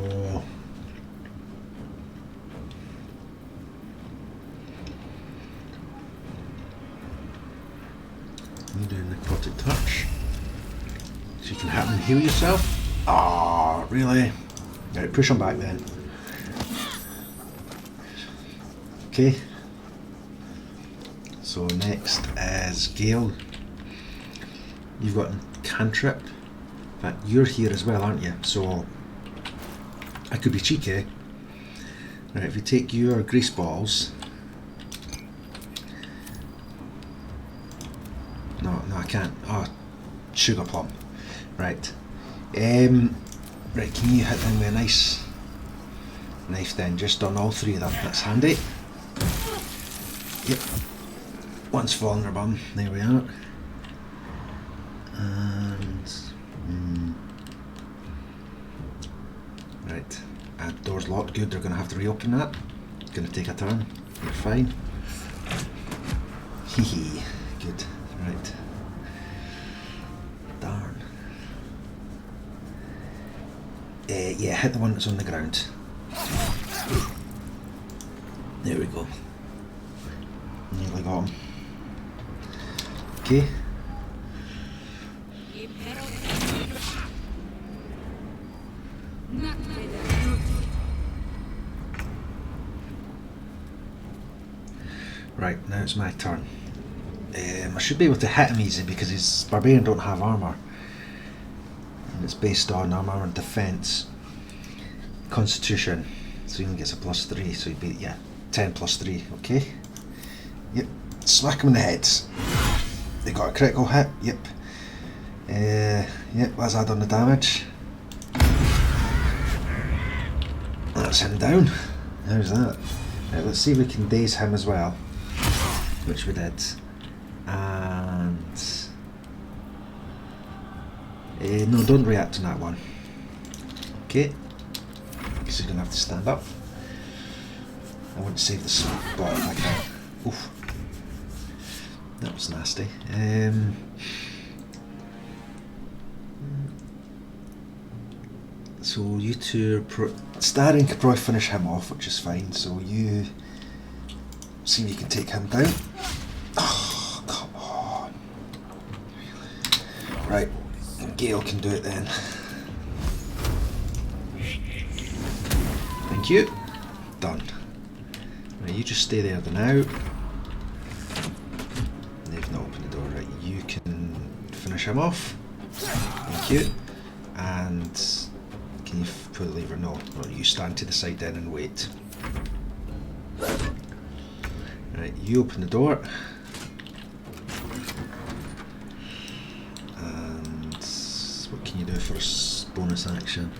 [SPEAKER 1] you do necrotic touch. So you can hit and heal yourself. Ah, really? Right, push them back then. Okay. So next is Gale. You've got cantrip. In fact, you're here as well, aren't you? So I could be cheeky. Right, if you take your grease balls. No, I can't. Oh, sugar plum. Right. Right, can you hit them with a nice knife then? Just on all three of them. That's handy. Yep. One's fallen their bum. There we are. Right, door's locked, good, they're going to have to reopen that. Going to take a turn, you're fine. Hee, good, right. Darn. Yeah, hit the one that's on the ground. There we go. Nearly got him. Okay. Right, now it's my turn. I should be able to hit him easy because his barbarian don't have armour. And it's based on armour and defence. Constitution. So he only gets a +3, so he'd be, yeah, 10 + 3, okay? Yep, smack him in the head. They got a critical hit, yep. Yep, let's add on the damage. That's him down. How's that? Right, let's see if we can daze him as well. Which we did. And no, don't react on that one. Okay. Because he's going to have to stand up. I want to save the spot if I can. Oof. That was nasty. So you two, Starian could probably finish him off, which is fine. So you see if you can take him down. Oh, come on. Right, Gale can do it then. Thank you. Done. Right, you just stay there now. They've not opened the door. Right, you can finish him off. Thank you. And can you pull the lever? No. Well, you stand to the side then and wait. Right, you open the door. And what can you do for a bonus action?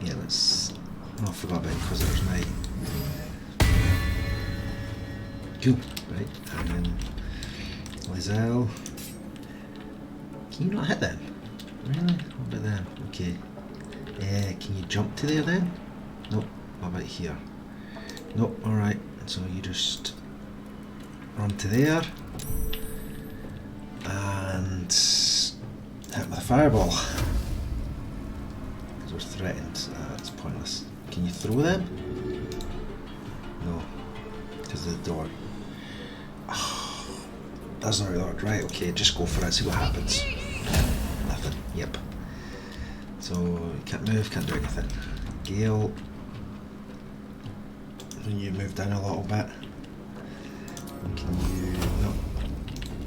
[SPEAKER 1] Yeah, let's... Oh, I forgot about Inquisitor's Might. Cool. Right, and then Lizelle. Can you not hit them? Really? What about them? Okay. Can you jump to there then? Nope. What about here? Nope. Alright. So you just run to there. And hit with a fireball. Because we're threatened. It's pointless. Can you throw them? No. Because of the door. Oh, that's not really right. Okay, just go for it, see what happens. Nothing. Yep. So, you can't move, can't do anything. Gale. Can you move down a little bit? Can you... No.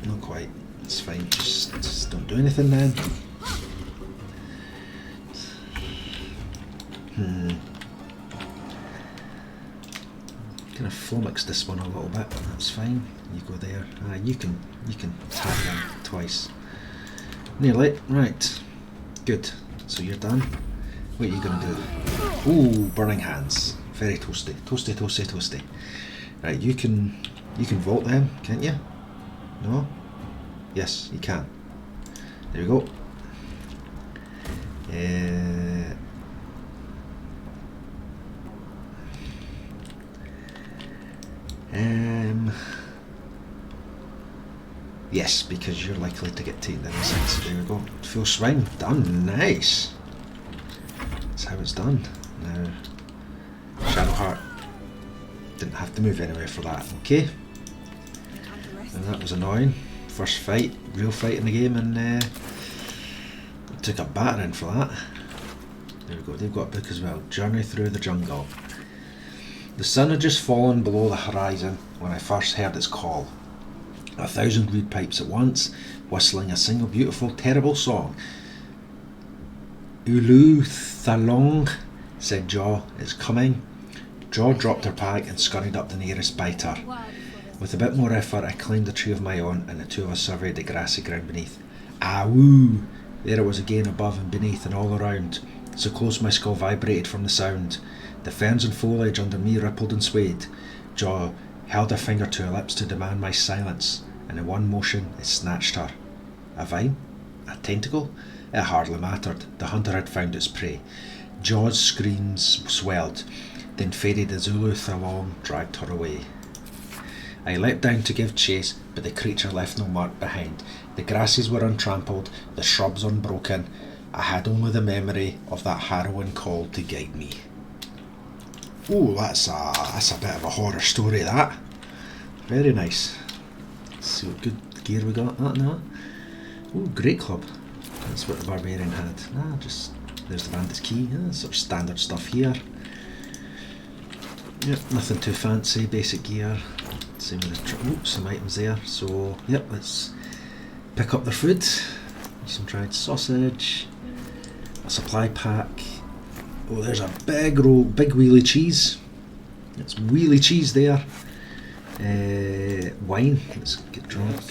[SPEAKER 1] Not quite. It's fine. Just don't do anything then. Kind of flummox this one a little bit. That's fine. You go there. You can tap them twice. Nearly. Right. Good. So you're done. What are you gonna do? Ooh, burning hands. Very toasty. Toasty, toasty, toasty. Right, you can vault them, can't you? No? Yes, you can. There we go. Yes, because you're likely to get taken down inside, so there we go. Full swing, done, nice. That's how it's done. Now, Shadowheart didn't have to move anywhere for that, okay? And that was annoying. First fight, real fight in the game, and took a battering for that. There we go, they've got a book as well. Journey Through the Jungle. The sun had just fallen below the horizon when I first heard its call. 1,000 reed pipes at once, whistling a single beautiful, terrible song. Ulu Thalong, said Jaw, it's coming. Jaw dropped her pack and scurried up the nearest biter. With a bit more effort, I climbed a tree of my own, and the two of us surveyed the grassy ground beneath. Ah woo! There it was again, above and beneath and all around. So close my skull vibrated from the sound. The ferns and foliage under me rippled and swayed. Jaw held a finger to her lips to demand my silence, and in one motion it snatched her. A vine? A tentacle? It hardly mattered. The hunter had found its prey. Jaw's screams swelled, then faded as Ulu Thalong dragged her away. I leapt down to give chase, but the creature left no mark behind. The grasses were untrampled, the shrubs unbroken. I had only the memory of that harrowing call to guide me. Oh, that's a bit of a horror story, that. Very nice. Let's see what good gear we got. No. Oh, great club. That's what the barbarian had. There's the bandit's key. Sort of standard stuff here. Yep, nothing too fancy. Basic gear. Same with some items there. So, yep, let's pick up their food. Some dried sausage. A supply pack. Oh, there's a big wheelie cheese. It's wheelie cheese there. Wine. Let's get drunk.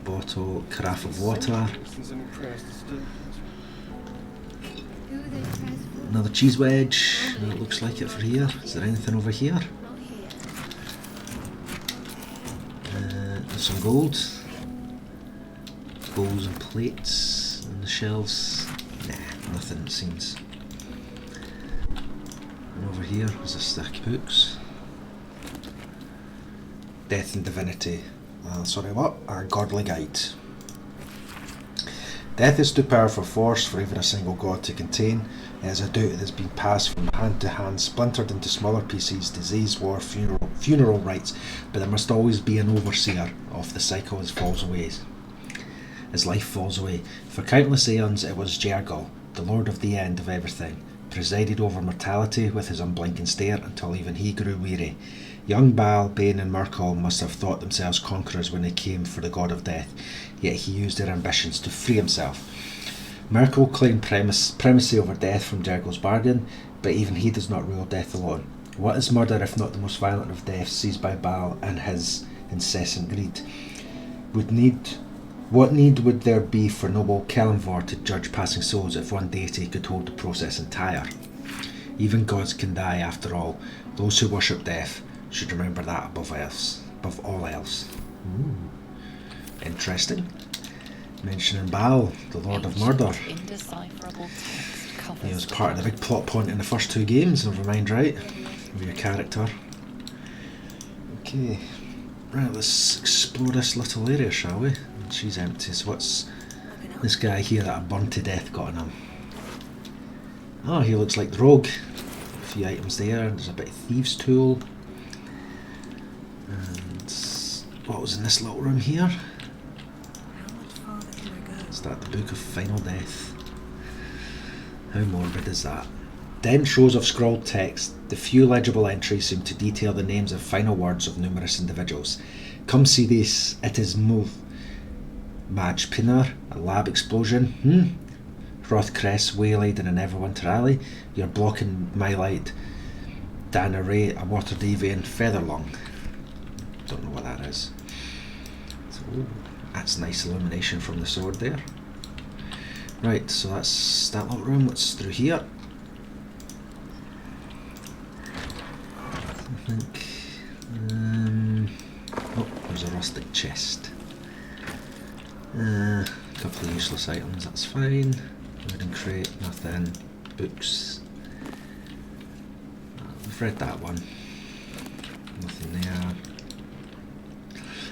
[SPEAKER 1] Bottle, carafe of water. Another cheese wedge. It looks like it for here. Is there anything over here? There's some gold. Bowls and plates on the shelves. Nah, nothing it seems. And over here is a stack of books. Death and Divinity. A godly guide. Death is too powerful force for even a single god to contain. It is a doubt that has been passed from hand to hand, splintered into smaller pieces, disease, war, funeral rites, but there must always be an overseer of the cycle as life falls away. For countless aeons it was Jergal, the lord of the end of everything, presided over mortality with his unblinking stare until even he grew weary. Young Baal, Bane and Merkel must have thought themselves conquerors when they came for the god of death, yet he used their ambitions to free himself. Merkel claimed primacy over death from Jergal's bargain, but even he does not rule death alone. What is murder if not the most violent of deaths seized by Baal and his incessant greed? What need would there be for noble Kelenvor to judge passing souls if one deity could hold the process entire? Even gods can die after all. Those who worship death should remember that above all else. Ooh. Interesting. Mentioning Baal, the Lord of Murder. He was part of the big plot point in the first two games, if I mind right, of your character. Okay, right, let's explore this little area, shall we? She's empty, so what's this guy here that I burned to death got on him? Oh, he looks like the rogue. few items there. There's a bit of thieves' tool. And what was in this little room here?
[SPEAKER 5] How much farther can I go?
[SPEAKER 1] Is that the Book of Final Death? How morbid is that? Dense rows of scrawled text. The few legible entries seem to detail the names and final words of numerous individuals. Come see this. It is Move. Madge Pinner, a lab explosion. Hrothcrest waylaid in an Everwinter alley. You're blocking my light. Dana Ray, a water deviant, Featherlong. Don't know what that is. So, that's nice illumination from the sword there. Right, so that's that little room. What's through here? I think. Oh, there's a rustic chest. A couple of useless items, that's fine. Wooden crate, nothing. Books. We've read that one. Nothing there.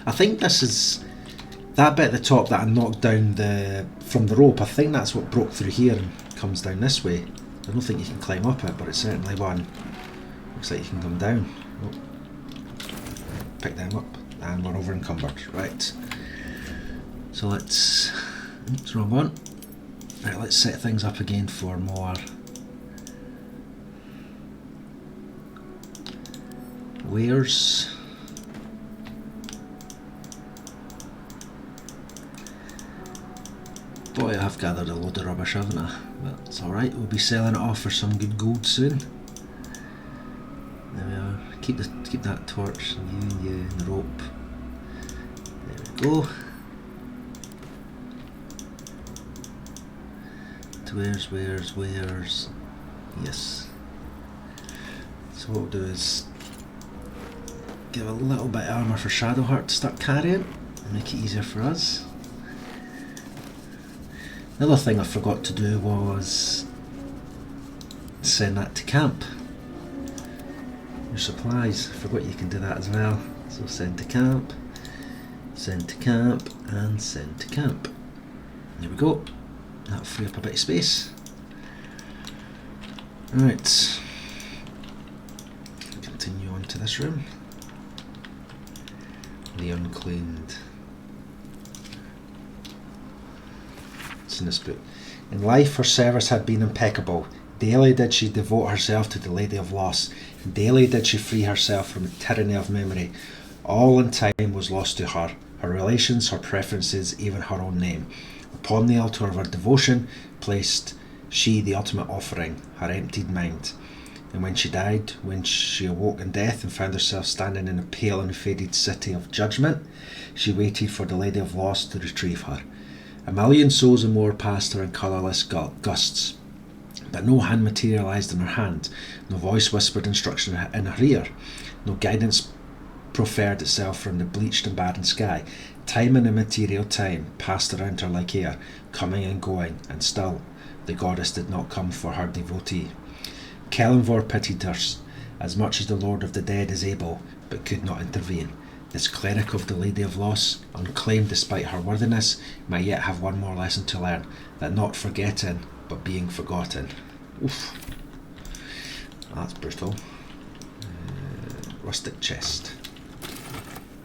[SPEAKER 1] I think this is that bit at the top that I knocked down from the rope. I think that's what broke through here and comes down this way. I don't think you can climb up it, but it's certainly one. Looks like you can come down. Oh. Pick them up, and we're over encumbered. Right. So let's. Oops, wrong one. Right, let's set things up again for more wares. Boy, I've gathered a load of rubbish, haven't I? But it's alright, we'll be selling it off for some good gold soon. There we are. Keep that torch, and you, and the rope. There we go. Where's? Yes. So what we'll do is give a little bit of armour for Shadowheart to start carrying and make it easier for us. Another thing I forgot to do was send that to camp. Your supplies, I forgot you can do that as well. So send to camp, and send to camp. There we go. That'll free up a bit of space. Right. Continue on to this room. The unclaimed. What's in this book? In life her service had been impeccable. Daily did she devote herself to the Lady of Loss. Daily did she free herself from the tyranny of memory. All in time was lost to her. Her relations, her preferences, even her own name. Upon the altar of her devotion placed she the ultimate offering, her emptied mind. And when she died, when she awoke in death and found herself standing in a pale and faded city of judgment, she waited for the Lady of Loss to retrieve her. A million souls and more passed her in colourless gusts, but no hand materialised in her hand, no voice whispered instruction in her ear, no guidance proffered itself from the bleached and barren sky. Time and immaterial time passed around her like air, coming and going, and still the goddess did not come for her devotee. Kellenvor pitied her as much as the Lord of the Dead is able, but could not intervene. This cleric of the Lady of Loss, unclaimed despite her worthiness, might yet have one more lesson to learn, that not forgetting, but being forgotten. Oof. That's brutal. Rustic chest.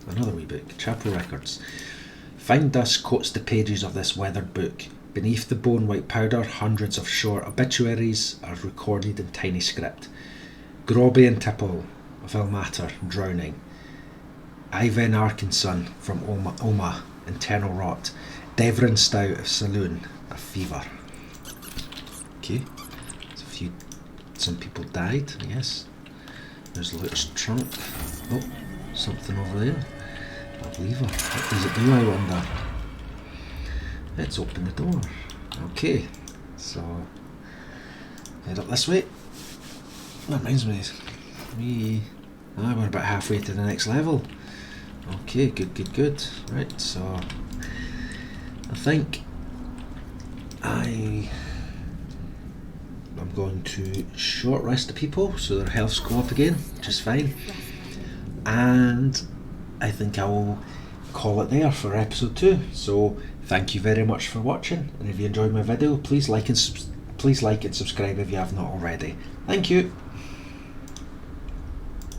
[SPEAKER 1] Another wee book. Chapel records. Fine dust coats the pages of this weathered book. Beneath the bone white powder, hundreds of short obituaries are recorded in tiny script. Groby and Tipple of Ilmater, drowning. Ivan Arkinson from Oma, internal rot. Devrin Stout of Saloon, a fever. Okay, some people died, I guess. There's Luke's trunk. Oh, something over there. A lever. What does it do, I wonder? Let's open the door. Okay, so head up this way. That reminds me, we're about halfway to the next level. Okay, good. Right, so I think I'm going to short rest the people so their healths go up again, which is fine. And I think I will call it there for episode 2. So thank you very much for watching, and if you enjoyed my video, please like and subscribe if you have not already. Thank you.